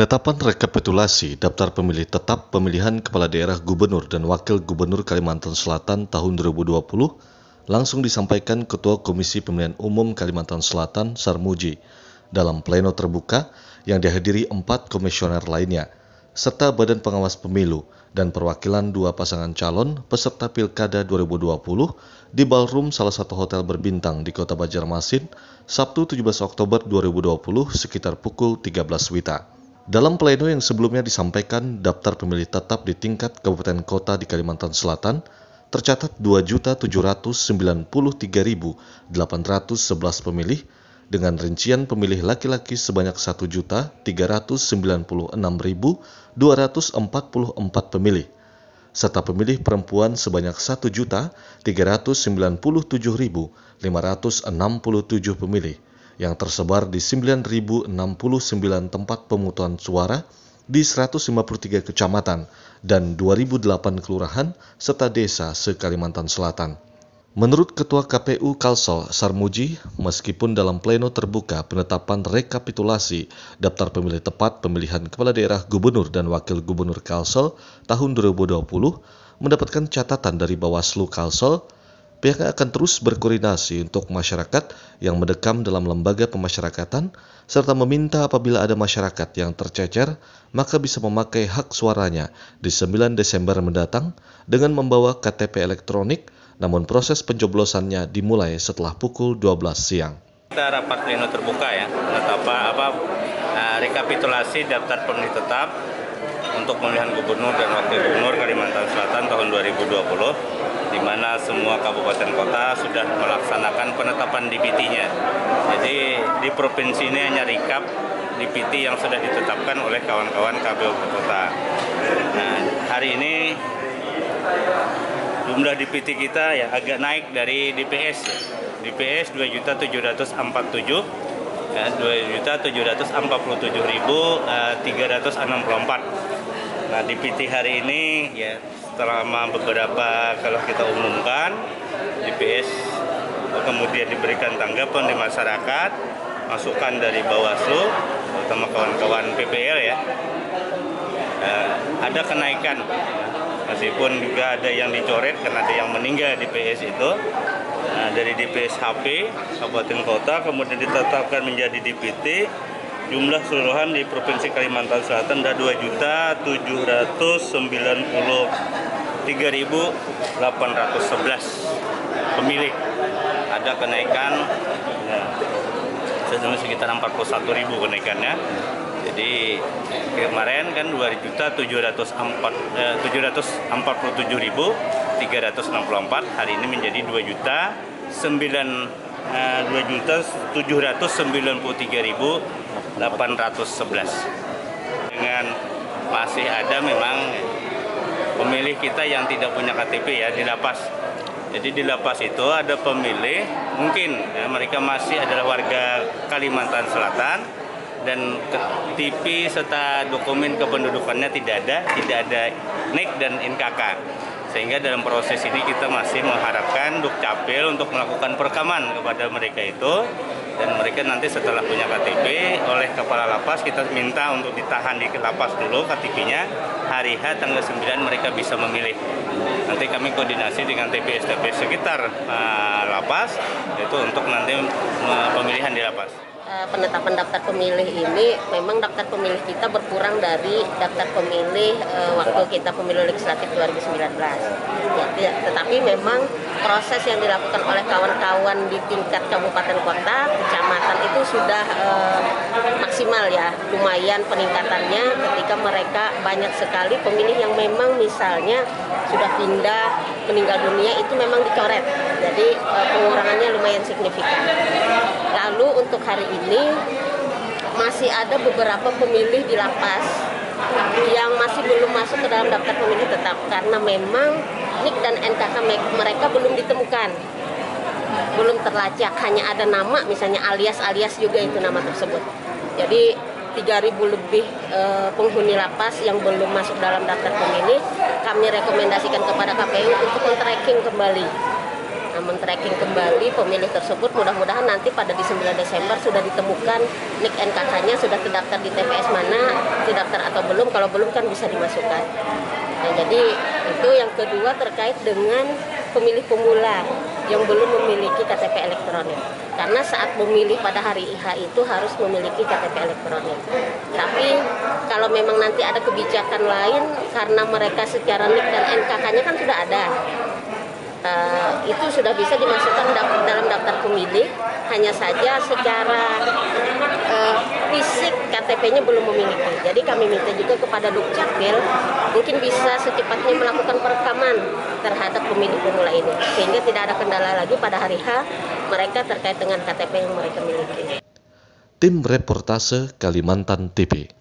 Penetapan rekapitulasi daftar pemilih tetap pemilihan Kepala Daerah Gubernur dan Wakil Gubernur Kalimantan Selatan tahun 2020 langsung disampaikan Ketua Komisi Pemilihan Umum Kalimantan Selatan Sarmuji dalam pleno terbuka yang dihadiri 4 komisioner lainnya, serta Badan Pengawas Pemilu dan perwakilan 2 pasangan calon peserta Pilkada 2020 di ballroom salah satu hotel berbintang di Kota Banjarmasin, Sabtu 17 Oktober 2020 sekitar pukul 13 WITA. Dalam pleno yang sebelumnya disampaikan daftar pemilih tetap di tingkat kabupaten kota di Kalimantan Selatan, tercatat 2.793.811 pemilih dengan rincian pemilih laki-laki sebanyak 1.396.244 pemilih, serta pemilih perempuan sebanyak 1.397.567 pemilih yang tersebar di 9.069 tempat pemungutan suara di 153 kecamatan dan 2.008 kelurahan serta desa se-Kalimantan Selatan. Menurut Ketua KPU Kalsel Sarmuji, meskipun dalam pleno terbuka penetapan rekapitulasi daftar pemilih tepat pemilihan Kepala Daerah Gubernur dan Wakil Gubernur Kalsel tahun 2020 mendapatkan catatan dari Bawaslu Kalsel, pihaknya akan terus berkoordinasi untuk masyarakat yang mendekam dalam lembaga pemasyarakatan, serta meminta apabila ada masyarakat yang tercecer, maka bisa memakai hak suaranya di 9 Desember mendatang dengan membawa KTP elektronik, namun proses pencoblosannya dimulai setelah pukul 12 siang. Kita rapat pleno terbuka ya, rekapitulasi daftar pemilih tetap untuk pemilihan gubernur dan wakil gubernur Kalimantan Selatan tahun 2020. Di mana semua kabupaten kota sudah melaksanakan penetapan DPT-nya. Jadi di provinsi ini hanya recap DPT yang sudah ditetapkan oleh kawan-kawan KPU kota. Nah, hari ini jumlah DPT kita ya agak naik dari DPS. DPS 2.747 ya, 2.747.364. Nah, DPT hari ini ya selama beberapa kalau kita umumkan DPS kemudian diberikan tanggapan di masyarakat, masukan dari Bawaslu terutama kawan-kawan PPL ya, ada kenaikan meskipun juga ada yang dicoret karena ada yang meninggal DPS itu. Nah, dari DPS HP kabupaten kota kemudian ditetapkan menjadi DPT. Jumlah keseluruhan di Provinsi Kalimantan Selatan ada 2.793.811 pemilik. Ada kenaikan ya, sekitar 41.000 kenaikannya. Jadi kemarin kan 2.747.364, hari ini menjadi 2.793.811. Dengan masih ada memang pemilih kita yang tidak punya KTP ya di lapas. Jadi di lapas itu ada pemilih mungkin ya, mereka masih adalah warga Kalimantan Selatan dan KTP serta dokumen kependudukannya tidak ada NIK dan NKK. Sehingga dalam proses ini kita masih mengharapkan Dukcapil untuk melakukan perekaman kepada mereka itu, dan mereka nanti setelah punya KTP oleh Kepala Lapas kita minta untuk ditahan di lapas dulu KTP-nya, hari H tanggal 9 mereka bisa memilih. Nanti kami koordinasi dengan TPS-TPS sekitar lapas itu untuk nanti pemilihan di lapas. Penetapan daftar pemilih ini memang daftar pemilih kita berkurang dari daftar pemilih waktu kita pemilu legislatif 2019. Ya, tetapi memang proses yang dilakukan oleh kawan-kawan di tingkat kabupaten kota, kecamatan itu sudah maksimal ya, lumayan peningkatannya ketika mereka banyak sekali pemilih yang memang misalnya sudah pindah, meninggal dunia itu memang dicoret. Jadi pengurangannya lumayan signifikan. Lalu untuk hari ini masih ada beberapa pemilih di lapas yang masih belum masuk ke dalam daftar pemilih tetap karena memang NIK dan NKK mereka belum ditemukan, belum terlacak, hanya ada nama misalnya alias juga itu nama tersebut. Jadi 3.000 lebih penghuni lapas yang belum masuk dalam daftar pemilih kami rekomendasikan kepada KPU untuk men-tracking kembali. Nah, men-tracking kembali pemilih tersebut. Mudah-mudahan nanti pada di 9 Desember sudah ditemukan NIK NKK-nya sudah terdaftar di TPS mana, terdaftar atau belum. Kalau belum kan bisa dimasukkan. Nah, jadi itu yang kedua terkait dengan pemilih pemula yang belum memiliki KTP elektronik. Karena saat memilih pada hari IH itu harus memiliki KTP elektronik. Tapi kalau memang nanti ada kebijakan lain karena mereka secara NIK dan NKK-nya kan sudah ada. Itu sudah bisa dimasukkan dalam daftar pemilih, hanya saja secara fisik KTP-nya belum memiliki. Jadi kami minta juga kepada Dukcapil mungkin bisa secepatnya melakukan perekaman terhadap pemilih pemula ini, sehingga tidak ada kendala lagi pada hari H mereka terkait dengan KTP yang mereka miliki. Tim Reportase Kalimantan TV.